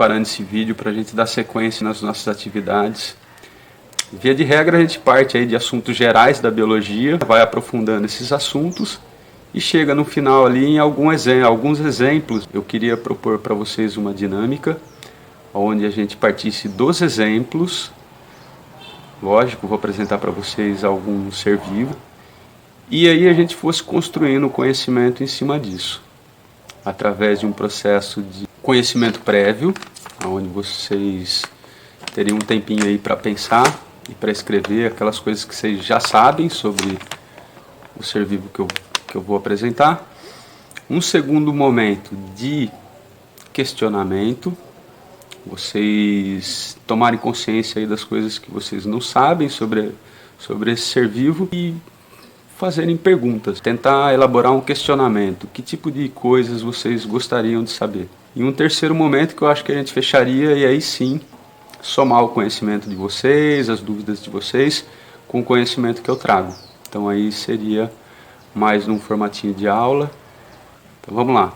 preparando esse vídeo para a gente dar sequência nas nossas atividades. Via de regra, a gente parte aí de assuntos gerais da biologia, vai aprofundando esses assuntos e chega no final ali em alguns exemplos. Eu queria propor para vocês uma dinâmica onde a gente partisse dos exemplos. Lógico, vou apresentar para vocês algum ser vivo e aí a gente fosse construindo o conhecimento em cima disso, através de um processo de conhecimento prévio, onde vocês teriam um tempinho aí para pensar e para escrever aquelas coisas que vocês já sabem sobre o ser vivo que eu vou apresentar. Um segundo momento de questionamento, vocês tomarem consciência aí das coisas que vocês não sabem sobre esse ser vivo e fazerem perguntas, tentar elaborar um questionamento, que tipo de coisas vocês gostariam de saber. E um terceiro momento que eu acho que a gente fecharia, e aí sim, somar o conhecimento de vocês, as dúvidas de vocês, com o conhecimento que eu trago. Então aí seria mais num formatinho de aula. Então vamos lá.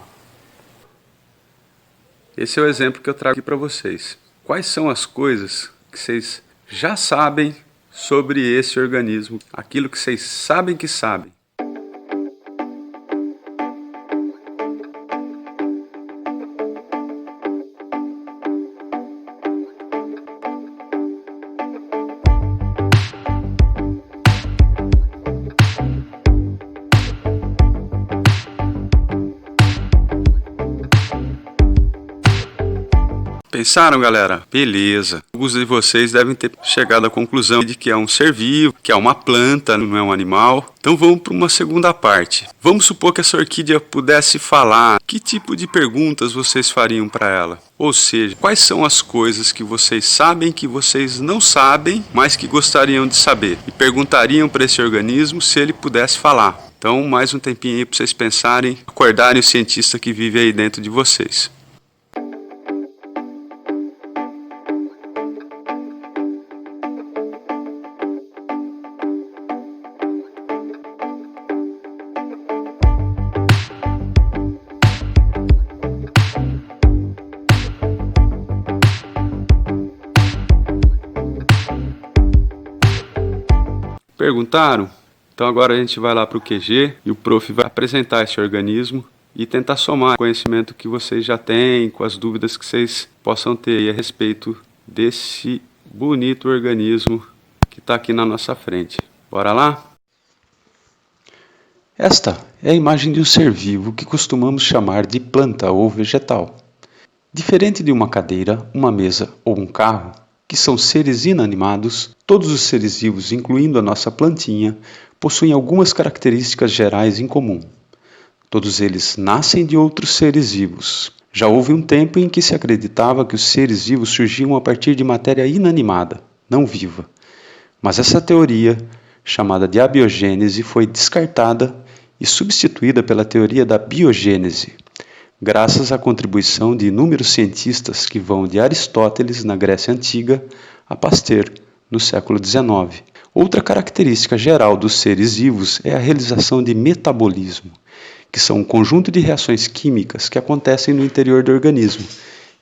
Esse é o exemplo que eu trago aqui para vocês. Quais são as coisas que vocês já sabem sobre esse organismo, aquilo que vocês sabem que sabem? Pensaram, galera? Beleza. Alguns de vocês devem ter chegado à conclusão de que é um ser vivo, que é uma planta, não é um animal. Então vamos para uma segunda parte. Vamos supor que essa orquídea pudesse falar. Que tipo de perguntas vocês fariam para ela? Ou seja, quais são as coisas que vocês sabem que vocês não sabem, mas que gostariam de saber? E perguntariam para esse organismo se ele pudesse falar. Então mais um tempinho aí para vocês pensarem, acordarem o cientista que vive aí dentro de vocês. Perguntaram? Então agora a gente vai lá para o QG e o prof vai apresentar esse organismo e tentar somar o conhecimento que vocês já têm com as dúvidas que vocês possam ter aí a respeito desse bonito organismo que está aqui na nossa frente. Bora lá? Esta é a imagem de um ser vivo que costumamos chamar de planta ou vegetal. Diferente de uma cadeira, uma mesa ou um carro, que são seres inanimados, todos os seres vivos, incluindo a nossa plantinha, possuem algumas características gerais em comum. Todos eles nascem de outros seres vivos. Já houve um tempo em que se acreditava que os seres vivos surgiam a partir de matéria inanimada, não viva. Mas essa teoria, chamada de abiogênese, foi descartada e substituída pela teoria da biogênese, graças à contribuição de inúmeros cientistas que vão de Aristóteles, na Grécia Antiga, a Pasteur, no século XIX. Outra característica geral dos seres vivos é a realização de metabolismo, que são um conjunto de reações químicas que acontecem no interior do organismo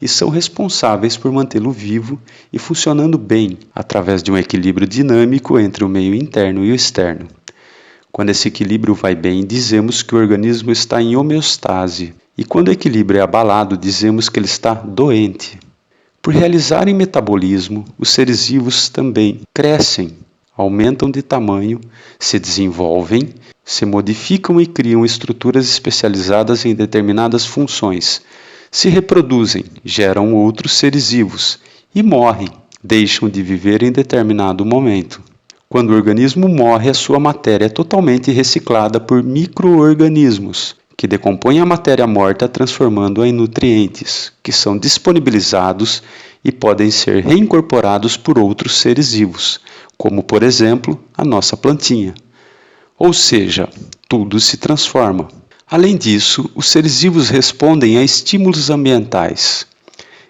e são responsáveis por mantê-lo vivo e funcionando bem, através de um equilíbrio dinâmico entre o meio interno e o externo. Quando esse equilíbrio vai bem, dizemos que o organismo está em homeostase, e quando o equilíbrio é abalado, dizemos que ele está doente. Por realizarem metabolismo, os seres vivos também crescem, aumentam de tamanho, se desenvolvem, se modificam e criam estruturas especializadas em determinadas funções, se reproduzem, geram outros seres vivos e morrem, deixam de viver em determinado momento. Quando o organismo morre, a sua matéria é totalmente reciclada por micro-organismos, que decompõem a matéria morta transformando-a em nutrientes, que são disponibilizados e podem ser reincorporados por outros seres vivos, como por exemplo a nossa plantinha. Ou seja, tudo se transforma. Além disso, os seres vivos respondem a estímulos ambientais.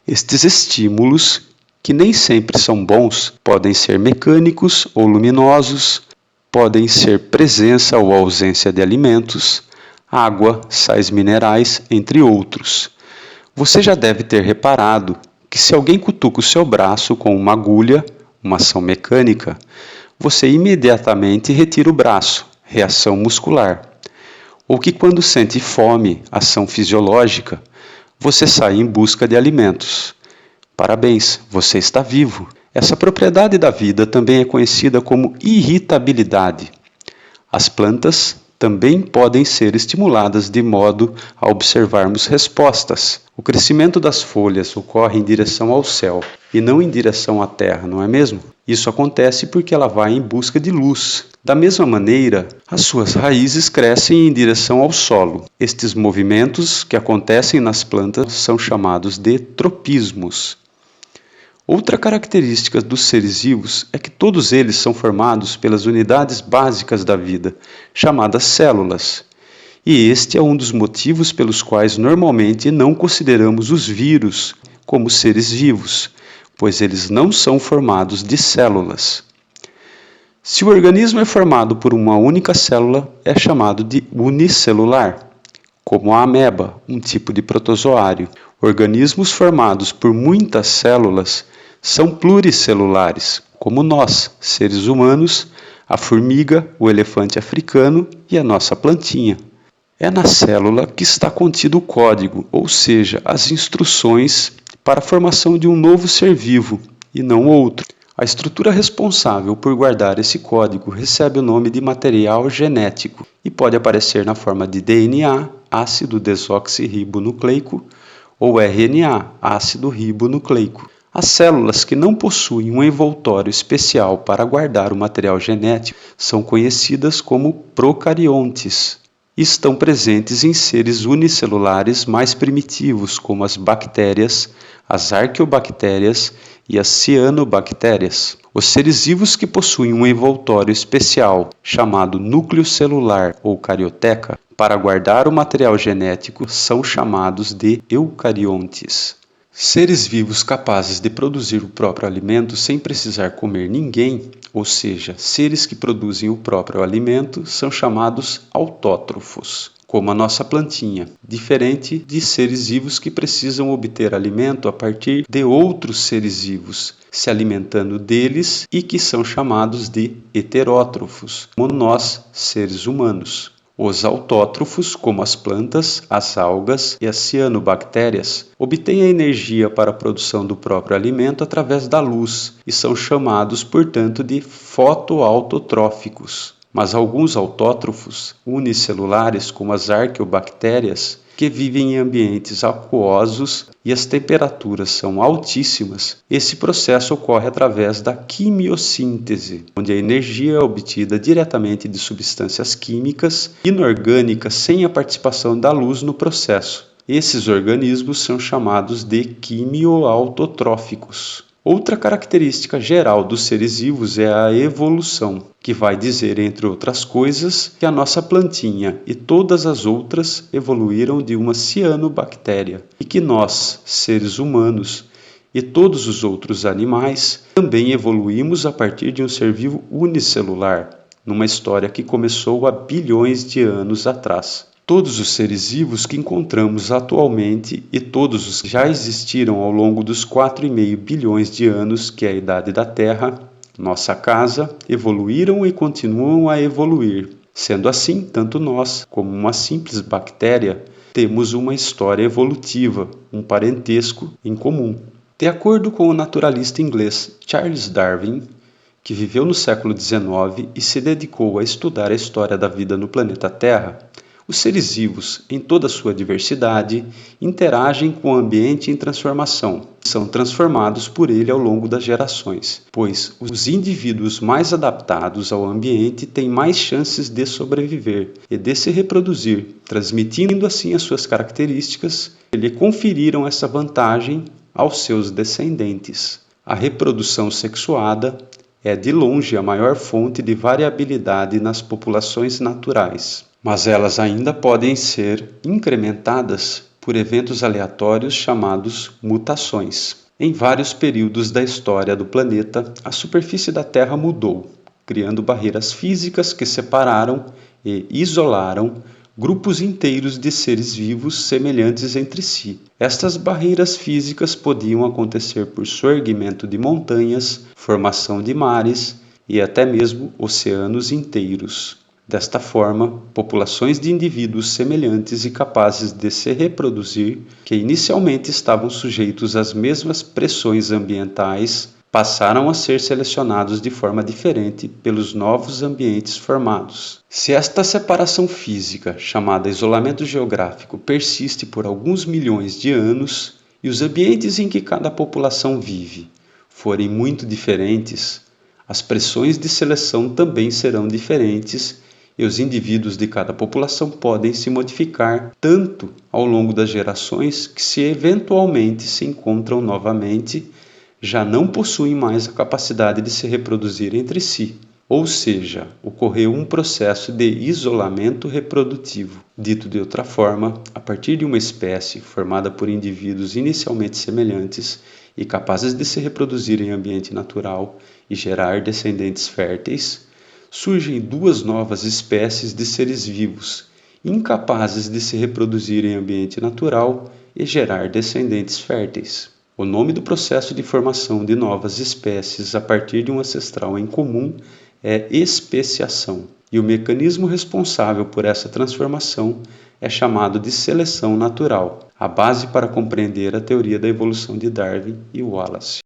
Estes estímulos, que nem sempre são bons, podem ser mecânicos ou luminosos, podem ser presença ou ausência de alimentos, água, sais minerais, entre outros. Você já deve ter reparado que se alguém cutuca o seu braço com uma agulha, uma ação mecânica, você imediatamente retira o braço, reação muscular. Ou que quando sente fome, ação fisiológica, você sai em busca de alimentos. Parabéns, você está vivo. Essa propriedade da vida também é conhecida como irritabilidade. As plantas também podem ser estimuladas de modo a observarmos respostas. O crescimento das folhas ocorre em direção ao céu e não em direção à terra, não é mesmo? Isso acontece porque ela vai em busca de luz. Da mesma maneira, as suas raízes crescem em direção ao solo. Estes movimentos que acontecem nas plantas são chamados de tropismos. Outra característica dos seres vivos é que todos eles são formados pelas unidades básicas da vida, chamadas células. E este é um dos motivos pelos quais normalmente não consideramos os vírus como seres vivos, pois eles não são formados de células. Se o organismo é formado por uma única célula, é chamado de unicelular, como a ameba, um tipo de protozoário. Organismos formados por muitas células são pluricelulares, como nós, seres humanos, a formiga, o elefante africano e a nossa plantinha. É na célula que está contido o código, ou seja, as instruções para a formação de um novo ser vivo, e não outro. A estrutura responsável por guardar esse código recebe o nome de material genético e pode aparecer na forma de DNA, ácido desoxirribonucleico, ou RNA, ácido ribonucleico. As células que não possuem um envoltório especial para guardar o material genético são conhecidas como procariontes e estão presentes em seres unicelulares mais primitivos, como as bactérias, as arqueobactérias e as cianobactérias. Os seres vivos que possuem um envoltório especial, chamado núcleo celular ou carioteca, para guardar o material genético, são chamados de eucariontes. Seres vivos capazes de produzir o próprio alimento sem precisar comer ninguém, ou seja, seres que produzem o próprio alimento, são chamados autótrofos, como a nossa plantinha, diferente de seres vivos que precisam obter alimento a partir de outros seres vivos, se alimentando deles e que são chamados de heterótrofos, como nós, seres humanos. Os autótrofos, como as plantas, as algas e as cianobactérias, obtêm a energia para a produção do próprio alimento através da luz e são chamados, portanto, de fotoautotróficos. Mas alguns autótrofos unicelulares, como as arqueobactérias, que vivem em ambientes aquosos e as temperaturas são altíssimas, esse processo ocorre através da quimiossíntese, onde a energia é obtida diretamente de substâncias químicas inorgânicas sem a participação da luz no processo. Esses organismos são chamados de quimioautotróficos. Outra característica geral dos seres vivos é a evolução, que vai dizer, entre outras coisas, que a nossa plantinha e todas as outras evoluíram de uma cianobactéria e que nós, seres humanos, e todos os outros animais também evoluímos a partir de um ser vivo unicelular, numa história que começou há bilhões de anos atrás. Todos os seres vivos que encontramos atualmente e todos os que já existiram ao longo dos 4,5 bilhões de anos, que é a idade da Terra, nossa casa, evoluíram e continuam a evoluir. Sendo assim, tanto nós, como uma simples bactéria, temos uma história evolutiva, um parentesco em comum. De acordo com o naturalista inglês Charles Darwin, que viveu no século XIX e se dedicou a estudar a história da vida no planeta Terra, os seres vivos, em toda a sua diversidade, interagem com o ambiente em transformação. São transformados por ele ao longo das gerações, pois os indivíduos mais adaptados ao ambiente têm mais chances de sobreviver e de se reproduzir, transmitindo assim as suas características que lhe conferiram essa vantagem aos seus descendentes. A reprodução sexuada é de longe a maior fonte de variabilidade nas populações naturais, mas elas ainda podem ser incrementadas por eventos aleatórios chamados mutações. Em vários períodos da história do planeta, a superfície da Terra mudou, criando barreiras físicas que separaram e isolaram grupos inteiros de seres vivos semelhantes entre si. Estas barreiras físicas podiam acontecer por surgimento de montanhas, formação de mares e até mesmo oceanos inteiros. Desta forma, populações de indivíduos semelhantes e capazes de se reproduzir, que inicialmente estavam sujeitos às mesmas pressões ambientais, passaram a ser selecionados de forma diferente pelos novos ambientes formados. Se esta separação física, chamada isolamento geográfico, persiste por alguns milhões de anos e os ambientes em que cada população vive forem muito diferentes, as pressões de seleção também serão diferentes e os indivíduos de cada população podem se modificar tanto ao longo das gerações que, se eventualmente se encontram novamente, já não possuem mais a capacidade de se reproduzir entre si, ou seja, ocorreu um processo de isolamento reprodutivo. Dito de outra forma, a partir de uma espécie formada por indivíduos inicialmente semelhantes e capazes de se reproduzir em ambiente natural e gerar descendentes férteis, surgem duas novas espécies de seres vivos, incapazes de se reproduzir em ambiente natural e gerar descendentes férteis. O nome do processo de formação de novas espécies a partir de um ancestral em comum é especiação, e o mecanismo responsável por essa transformação é chamado de seleção natural, a base para compreender a teoria da evolução de Darwin e Wallace.